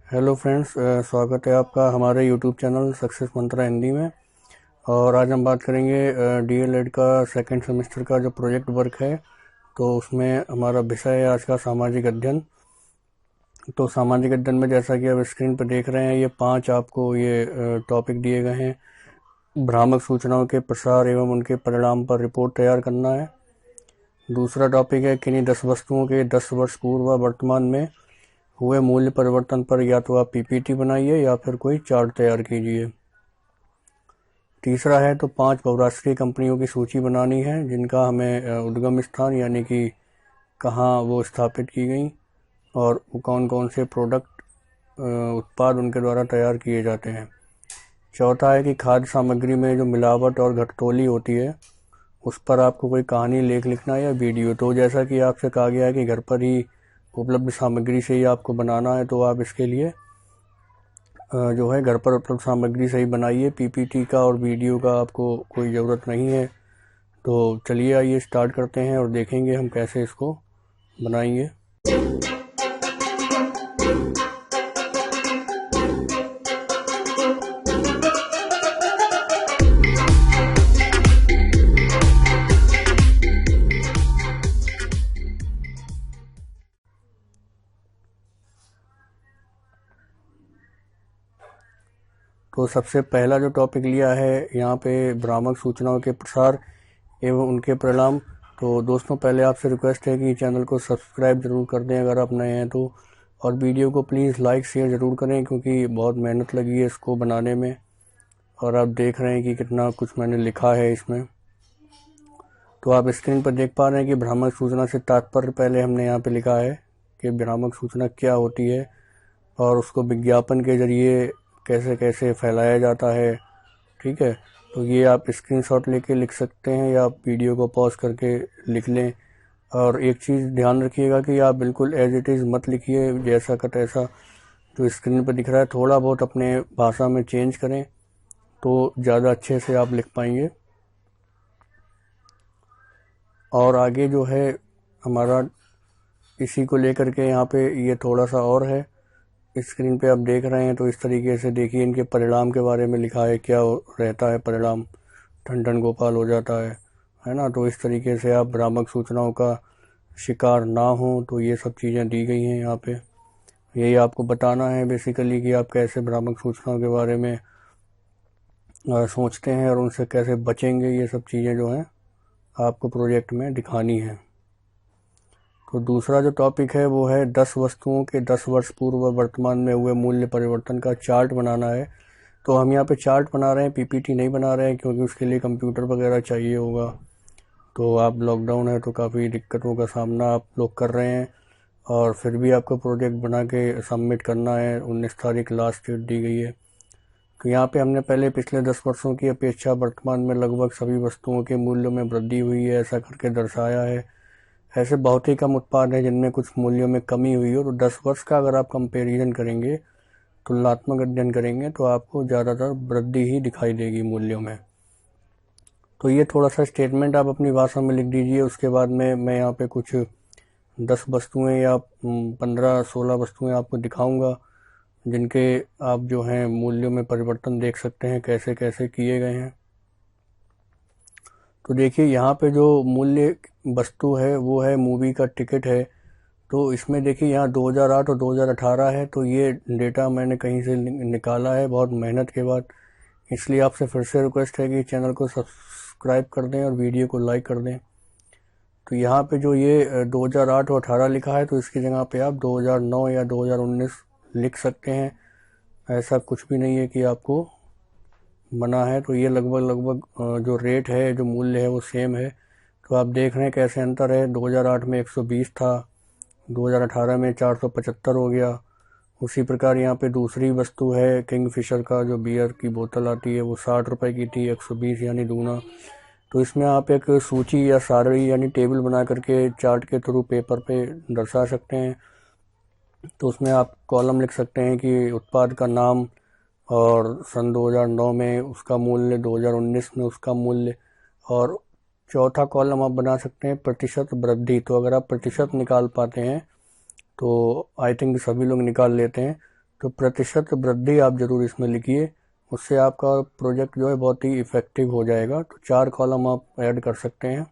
Hello friends, स्वागत है आपका हमारे यूट्यूब चैनल सक्सेस मंत्रा हिंदी में। और आज हम बात करेंगे डीएलएड का सेकंड सेमेस्टर का जो प्रोजेक्ट वर्क है। तो उसमें हमारा विषय है आज का सामाजिक अध्ययन। तो सामाजिक अध्ययन में जैसा कि आप स्क्रीन पर देख रहे हैं, ये 5 आपको ये टॉपिक दिए गए हैं। भ्रामक सूचनाओं के प्रसार एवं उनके परिणाम पर रिपोर्ट तैयार करना है। दूसरा टॉपिक है किन्हीं 10 वस्तुओं के 10 वर्ष पूर्व व वर्तमान में हुए मूल्य परिवर्तन पर या तो आप पीपीटी बनाइए या फिर कोई चार्ट तैयार कीजिए। तीसरा है तो 5 बहुराष्ट्रीय कंपनियों की सूची बनानी है जिनका हमें उद्गम स्थान यानी कि कहाँ वो स्थापित की गई और वो कौन कौन से प्रोडक्ट उत्पाद उनके द्वारा तैयार किए जाते हैं। चौथा है कि खाद्य सामग्री में जो मिलावट और घटतोली होती है उस पर आपको कोई कहानी लेख लिखना या वीडियो। तो जैसा कि आपसे कहा गया है कि घर पर ही उपलब्ध सामग्री से ही आपको बनाना है, तो आप इसके लिए जो है घर पर उपलब्ध सामग्री से ही बनाइए। पीपीटी का और वीडियो का आपको कोई ज़रूरत नहीं है। तो चलिए आइए स्टार्ट करते हैं और देखेंगे हम कैसे इसको बनाएंगे। तो सबसे पहला जो टॉपिक लिया है यहाँ पे भ्रामक सूचनाओं के प्रसार एवं उनके परिणाम। तो दोस्तों, पहले आपसे रिक्वेस्ट है कि चैनल को सब्सक्राइब ज़रूर कर दें अगर आप नए हैं तो, और वीडियो को प्लीज़ लाइक शेयर ज़रूर करें क्योंकि बहुत मेहनत लगी है इसको बनाने में। और आप देख रहे हैं कि कितना कुछ मैंने लिखा है इसमें। तो आप स्क्रीन पर देख पा रहे हैं कि भ्रामक सूचना से तात्पर्य पहले हमने यहाँ पे लिखा है कि भ्रामक सूचना क्या होती है और उसको विज्ञापन के जरिए कैसे कैसे फैलाया जाता है। ठीक है, तो ये आप स्क्रीनशॉट लेके लिख सकते हैं या आप वीडियो को पॉज करके लिख लें। और एक चीज़ ध्यान रखिएगा कि आप बिल्कुल एज इट इज़ मत लिखिए, जैसा का तैसा जो स्क्रीन पर दिख रहा है थोड़ा बहुत अपने भाषा में चेंज करें तो ज़्यादा अच्छे से आप लिख पाएंगे। और आगे जो है हमारा इसी को लेकर के यहाँ पे ये थोड़ा सा और है, स्क्रीन पे आप देख रहे हैं। तो इस तरीके से देखिए, इनके परिणाम के बारे में लिखा है, क्या रहता है परिणाम, ठन ठन गोपाल हो जाता है ना। तो इस तरीके से आप भ्रामक सूचनाओं का शिकार ना हो, तो ये सब चीज़ें दी गई हैं यहाँ पे। यही आपको बताना है बेसिकली कि आप कैसे भ्रामक सूचनाओं के बारे में सोचते हैं और उनसे कैसे बचेंगे। ये सब चीज़ें जो हैं आपको प्रोजेक्ट में दिखानी है। तो दूसरा जो टॉपिक है वो है 10 वस्तुओं के 10 वर्ष पूर्व वर्तमान में हुए मूल्य परिवर्तन का चार्ट बनाना है। तो हम यहाँ पे चार्ट बना रहे हैं, पीपीटी नहीं बना रहे हैं क्योंकि उसके लिए कंप्यूटर वगैरह चाहिए होगा। तो आप लॉकडाउन है तो काफ़ी दिक्कतों का सामना आप लोग कर रहे हैं और फिर भी आपको प्रोजेक्ट बना के सबमिट करना है। 19 तारीख लास्ट डेट दी गई है। तो यहाँ पे हमने पहले पिछले 10 वर्षों की अपेक्षा वर्तमान में लगभग सभी वस्तुओं के मूल्यों में वृद्धि हुई है ऐसा करके दर्शाया है। ऐसे बहुत ही कम उत्पाद हैं जिनमें कुछ मूल्यों में कमी हुई हो। तो 10 वर्ष का अगर आप कंपेरिजन करेंगे, तुलनात्मक अध्ययन करेंगे, तो आपको ज़्यादातर वृद्धि ही दिखाई देगी मूल्यों में। तो ये थोड़ा सा स्टेटमेंट आप अपनी भाषा में लिख दीजिए। उसके बाद में मैं यहाँ पे कुछ 10 वस्तुएं या 15-16 वस्तुएं आपको दिखाऊंगा जिनके आप जो हैं मूल्यों में परिवर्तन देख सकते हैं कैसे कैसे किए गए हैं। तो देखिए, यहाँ पे जो मूल्य वस्तु है वो है मूवी का टिकट है। तो इसमें देखिए यहाँ 2008 और 2018 है। तो ये डेटा मैंने कहीं से निकाला है बहुत मेहनत के बाद। इसलिए आपसे फिर से रिक्वेस्ट है कि चैनल को सब्सक्राइब कर दें और वीडियो को लाइक कर दें। तो यहाँ पे जो ये 2008 और 18 लिखा है तो इसकी जगह पे आप 2009 या 2019 लिख सकते हैं। ऐसा कुछ भी नहीं है कि आपको मना है। तो ये लगभग जो रेट है, जो मूल्य है वो सेम है। तो आप देख रहे हैं कैसे अंतर है। 2008 में 120 था, 2018 में 475 हो गया। उसी प्रकार यहाँ पे दूसरी वस्तु है किंगफिशर का जो बियर की बोतल आती है वो 60 रुपये की थी, 120 यानी दूना। तो इसमें आप एक सूची या सारणी यानी टेबल बना करके चार्ट के थ्रू पेपर पे दर्शा सकते हैं। तो उसमें आप कॉलम लिख सकते हैं कि उत्पाद का नाम और सन 2009 में उसका मूल्य, 2019 में उसका मूल्य, और चौथा कॉलम आप बना सकते हैं प्रतिशत वृद्धि। तो अगर आप प्रतिशत निकाल पाते हैं तो आई थिंक सभी लोग निकाल लेते हैं। तो प्रतिशत वृद्धि आप जरूर इसमें लिखिए, उससे आपका प्रोजेक्ट जो है बहुत ही इफेक्टिव हो जाएगा। तो 4 कॉलम आप ऐड कर सकते हैं।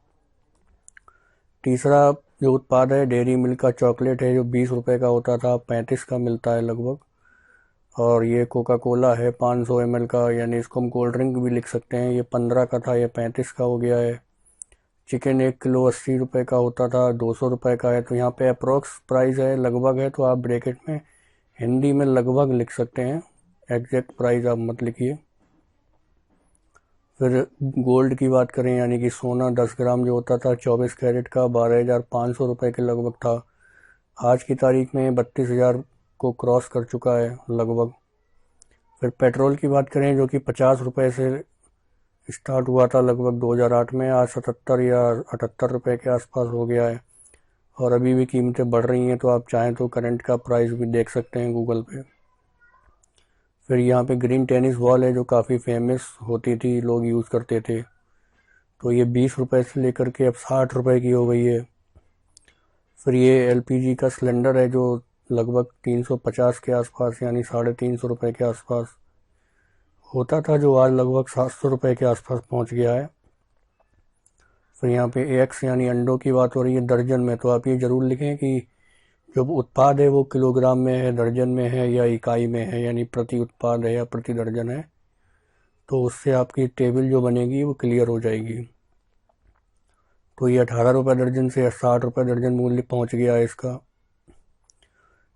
तीसरा जो उत्पाद है डेयरी मिल्क का चॉकलेट है, जो 20 रुपये का होता था 35 का मिलता है लगभग। और ये कोका कोला है 500 ml का, यानी इसको हम कोल्ड ड्रिंक भी लिख सकते हैं, ये 15 का था, ये 35 का हो गया है। चिकन 1 किलो 80 रुपये का होता था, 200 रुपये का है। तो यहाँ पे अप्रोक्स प्राइस है, लगभग है, तो आप ब्रैकेट में हिंदी में लगभग लिख सकते हैं, एग्जैक्ट प्राइस आप मत लिखिए। फिर गोल्ड की बात करें, यानी कि सोना 10 ग्राम जो होता था 24 कैरेट का 12,500 रुपये के लगभग था। आज की तारीख में 32,000 को क्रॉस कर चुका है लगभग। फिर पेट्रोल की बात करें, जो कि 50 रुपये से स्टार्ट हुआ था लगभग 2008 में, आज 77 या 78 रुपये के आसपास हो गया है। और अभी भी कीमतें बढ़ रही हैं, तो आप चाहें तो करंट का प्राइस भी देख सकते हैं गूगल पे। फिर यहाँ पे ग्रीन टेनिस बॉल है, जो काफ़ी फेमस होती थी, लोग यूज़ करते थे। तो ये 20 रुपये से लेकर के अब 60 रुपये की हो गई है। फिर ये एलपीजी का सिलेंडर है, जो लगभग 350 के आसपास, यानी 350 रुपये के आसपास होता था, जो आज लगभग 700 रुपये के आसपास पहुँच गया है। फिर यहाँ पे एक्स यानी अंडों की बात हो रही है दर्जन में, तो आप ये ज़रूर लिखें कि जो उत्पाद है वो किलोग्राम में है, दर्जन में है या इकाई में है, यानी प्रति उत्पाद है या प्रति दर्जन है। तो उससे आपकी टेबल जो बनेगी वो क्लियर हो जाएगी। तो ये 18 रुपये दर्जन से 60 रुपये दर्जन मूल्य पहुंच गया है इसका।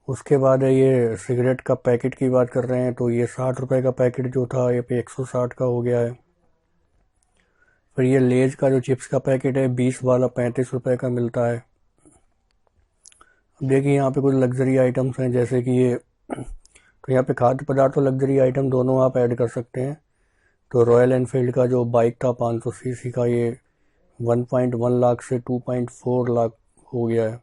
उसके बाद है ये सिगरेट का पैकेट की बात कर रहे हैं, तो ये 60 रुपये का पैकेट जो था ये पे 160 का हो गया है। फिर ये लेज का जो चिप्स का पैकेट है 20 वाला 35 रुपये का मिलता है। अब देखिए यहाँ पे कुछ लग्जरी आइटम्स हैं, जैसे कि ये, तो यहाँ पे खाद्य पदार्थ और लग्जरी आइटम दोनों आप ऐड कर सकते हैं। तो रॉयल एनफील्ड का जो बाइक था 500 सीसी का, ये 1.1 लाख से 2.4 लाख हो गया है।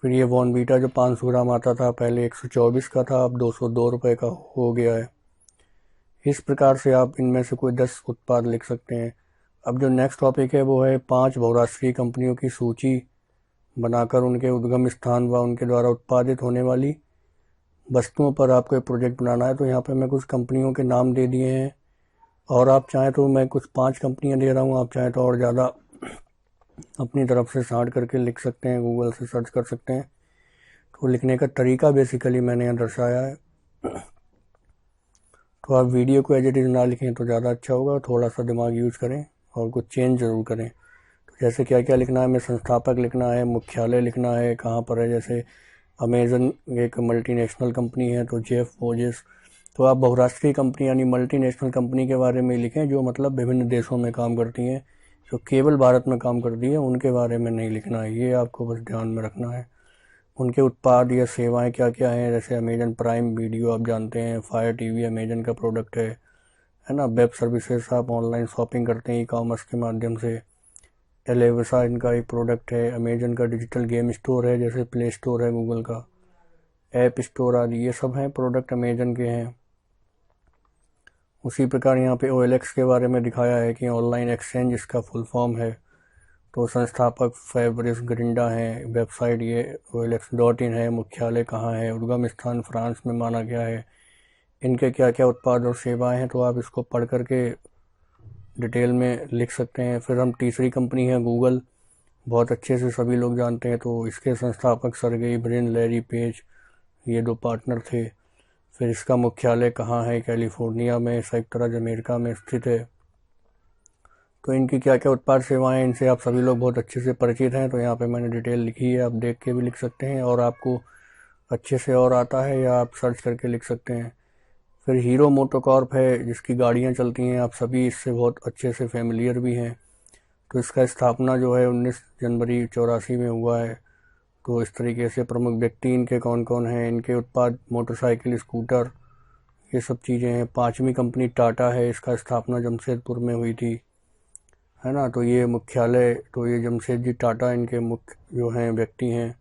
फिर ये बॉर्नवीटा जो 500 ग्राम आता था पहले 124 का था, अब 202 रुपये का हो गया है। इस प्रकार से आप इनमें से कोई 10 उत्पाद लिख सकते हैं। अब जो नेक्स्ट टॉपिक है वो है 5 बहुराष्ट्रीय कंपनियों की सूची बनाकर उनके उद्गम स्थान व उनके द्वारा उत्पादित होने वाली वस्तुओं पर आपको एक प्रोजेक्ट बनाना है। तो यहाँ पे मैं कुछ कंपनियों के नाम दे दिए हैं, और आप चाहें तो मैं कुछ 5 कंपनियां दे रहा हूँ, आप चाहें तो और ज़्यादा अपनी तरफ से छांट करके लिख सकते हैं, गूगल से सर्च कर सकते हैं। तो लिखने का तरीका बेसिकली मैंने यहाँ दर्शाया है। तो आप वीडियो को एज इट इज़ ना लिखें तो ज़्यादा अच्छा होगा, थोड़ा सा दिमाग यूज करें और कुछ चेंज ज़रूर करें। तो जैसे क्या क्या लिखना है, मैं संस्थापक लिखना है, मुख्यालय लिखना है, कहाँ पर है, जैसे अमेजन एक मल्टीनेशनल कंपनी है तो जेफ बेजोस। तो आप बहुराष्ट्रीय कंपनी यानी मल्टीनेशनल कंपनी के बारे में लिखें, जो मतलब विभिन्न देशों में काम करती हैं, जो केवल भारत में काम करती है उनके बारे में नहीं लिखना है, ये आपको बस ध्यान में रखना है। उनके उत्पाद या सेवाएं क्या क्या हैं, जैसे अमेजन प्राइम वीडियो आप जानते हैं, फायर टीवी अमेजन का प्रोडक्ट है ना। वेब सर्विसेज आप ऑनलाइन शॉपिंग करते हैं ई कॉमर्स के माध्यम से। एलेविसा इनका एक प्रोडक्ट है। अमेजन का डिजिटल गेम स्टोर है, जैसे प्ले स्टोर है गूगल का, ऐप स्टोर आदि, ये सब हैं प्रोडक्ट अमेजन के हैं। उसी प्रकार यहाँ पे OLX के बारे में दिखाया है कि ऑनलाइन एक्सचेंज इसका फुल फॉर्म है। तो संस्थापक फैब्रिस ग्रिंडा हैं, वेबसाइट ये OLX.in है, मुख्यालय कहाँ है, उद्गम स्थान फ्रांस में माना गया है, इनके क्या क्या उत्पाद और सेवाएं हैं, तो आप इसको पढ़ करके डिटेल में लिख सकते हैं। फिर हम तीसरी कंपनी है गूगल, बहुत अच्छे से सभी लोग जानते हैं, तो इसके संस्थापक सर्गेई ब्रिन, लैरी पेज, ये 2 पार्टनर थे। फिर इसका मुख्यालय कहाँ है, कैलिफोर्निया में, संयुक्त राज्य अमेरिका में स्थित है। तो इनकी क्या क्या उत्पाद सेवाएं, इनसे आप सभी लोग बहुत अच्छे से परिचित हैं, तो यहाँ पे मैंने डिटेल लिखी है, आप देख के भी लिख सकते हैं, और आपको अच्छे से और आता है या आप सर्च करके लिख सकते हैं। फिर हीरो मोटोकॉर्प है, जिसकी गाड़ियाँ चलती हैं, आप सभी इससे बहुत अच्छे से फेमिलियर भी हैं। तो इसका स्थापना जो है 19 जनवरी 84 में हुआ है। तो इस तरीके से प्रमुख व्यक्ति इनके कौन कौन हैं, इनके उत्पाद मोटरसाइकिल, स्कूटर, ये सब चीज़ें हैं। 5वीं कंपनी टाटा है, इसका स्थापना जमशेदपुर में हुई थी, है ना। तो ये मुख्यालय, तो ये जमशेद टाटा इनके मुख्य जो हैं व्यक्ति हैं।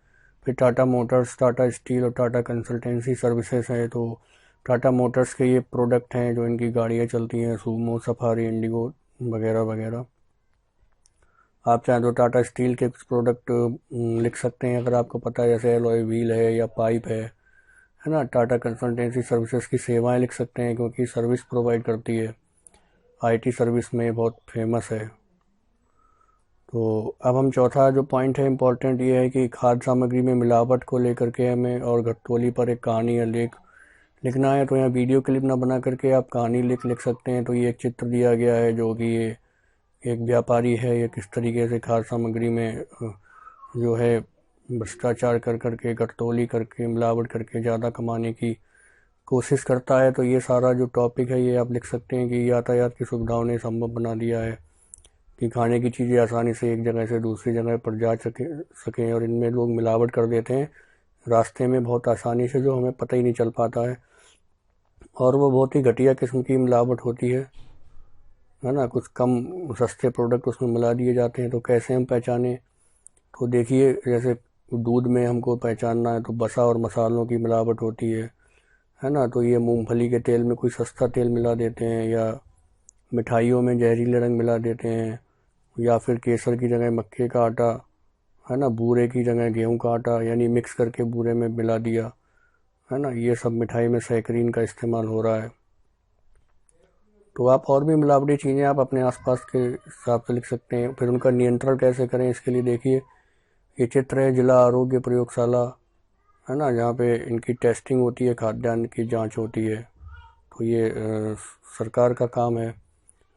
फिर टाटा मोटर्स, टाटा स्टील और टाटा कंसल्टेंसी सर्विसेज हैं। तो टाटा मोटर्स के ये प्रोडक्ट हैं जो इनकी गाड़ियाँ चलती हैं, सूमो, सफारी, इंडिगो वगैरह वगैरह। आप चाहें तो टाटा स्टील के कुछ प्रोडक्ट लिख सकते हैं, अगर आपको पता है, जैसे एलॉय व्हील है या पाइप है है ना। टाटा कंसल्टेंसी सर्विसेज की सेवाएं लिख सकते हैं, क्योंकि सर्विस प्रोवाइड करती है, आईटी सर्विस में बहुत फेमस है। तो अब हम चौथा जो पॉइंट है इम्पोर्टेंट, ये है कि खाद्य सामग्री में मिलावट को लेकर के हमें और घटतोली पर एक कहानी या लेख लिखना है। तो यहाँ वीडियो क्लिप ना बना करके आप कहानी लिख सकते हैं। तो ये एक चित्र दिया गया है, जो कि ये एक व्यापारी है, ये किस तरीके से खाद्य सामग्री में जो है भ्रष्टाचार कर करके, घटतोली करके, मिलावट करके ज़्यादा कमाने की कोशिश करता है। तो ये सारा जो टॉपिक है ये आप लिख सकते हैं कि यातायात की सुविधाओं ने संभव बना दिया है कि खाने की चीज़ें आसानी से एक जगह से दूसरी जगह पर जा सकें और इनमें लोग मिलावट कर देते हैं रास्ते में बहुत आसानी से, जो हमें पता ही नहीं चल पाता है, और वो बहुत ही घटिया किस्म की मिलावट होती है ना। कुछ कम सस्ते प्रोडक्ट उसमें मिला दिए जाते हैं। तो कैसे हम पहचानें? तो देखिए, जैसे दूध में हमको पहचानना है तो वसा और मसालों की मिलावट होती है ना। तो ये मूंगफली के तेल में कोई सस्ता तेल मिला देते हैं, या मिठाइयों में जहरीले रंग मिला देते हैं, या फिर केसर की जगह मक्के का आटा, है ना, बूरे की जगह गेहूं का आटा, यानी मिक्स करके बूरे में मिला दिया, है ना। ये सब मिठाई में सैकरीन का इस्तेमाल हो रहा है। तो आप और भी मिलावटी चीज़ें आप अपने आसपास के हिसाब से लिख सकते हैं। फिर उनका नियंत्रण कैसे करें, इसके लिए देखिए ये चित्र है जिला आरोग्य प्रयोगशाला, है ना, जहाँ पे इनकी टेस्टिंग होती है, खाद्यान्न की जांच होती है। तो ये सरकार का काम है।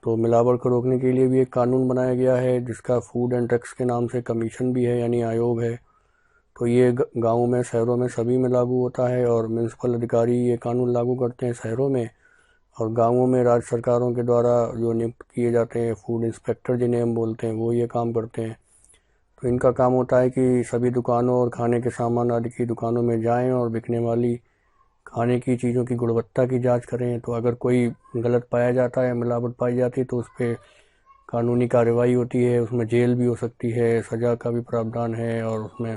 तो मिलावट को रोकने के लिए भी एक कानून बनाया गया है, जिसका फूड एंड ड्रग्स के नाम से कमीशन भी है, यानी आयोग है। तो ये गाँवों में, शहरों में सभी में लागू होता है, और म्यूनसिपल अधिकारी ये कानून लागू करते हैं शहरों में, और गाँवों में राज्य सरकारों के द्वारा जो नियुक्त किए जाते हैं फूड इंस्पेक्टर जिन्हें हम बोलते हैं, वो ये काम करते हैं। तो इनका काम होता है कि सभी दुकानों और खाने के सामान आदि की दुकानों में जाएं और बिकने वाली खाने की चीज़ों की गुणवत्ता की जांच करें। तो अगर कोई गलत पाया जाता है, मिलावट पाई जाती है, तो उस पर कानूनी कार्रवाई होती है, उसमें जेल भी हो सकती है, सज़ा का भी प्रावधान है, और उसमें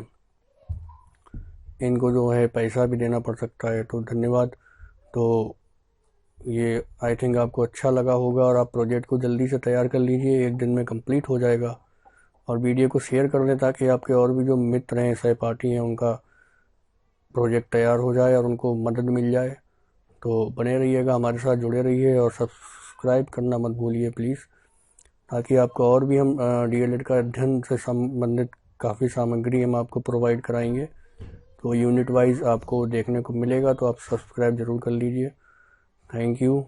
इनको जो है पैसा भी देना पड़ सकता है। तो धन्यवाद। तो ये आई थिंक आपको अच्छा लगा होगा, और आप प्रोजेक्ट को जल्दी से तैयार कर लीजिए, एक दिन में कंप्लीट हो जाएगा। और वीडियो को शेयर कर दें ताकि आपके और भी जो मित्र हैं, सहपाठी हैं, उनका प्रोजेक्ट तैयार हो जाए और उनको मदद मिल जाए। तो बने रहिएगा, हमारे साथ जुड़े रहिए, और सब्सक्राइब करना मत भूलिए प्लीज़, ताकि आपको और भी हम डीएलएड का अध्ययन से संबंधित काफ़ी सामग्री हम आपको प्रोवाइड कराएंगे। तो यूनिट वाइज आपको देखने को मिलेगा, तो आप सब्सक्राइब ज़रूर कर लीजिए। Thank you.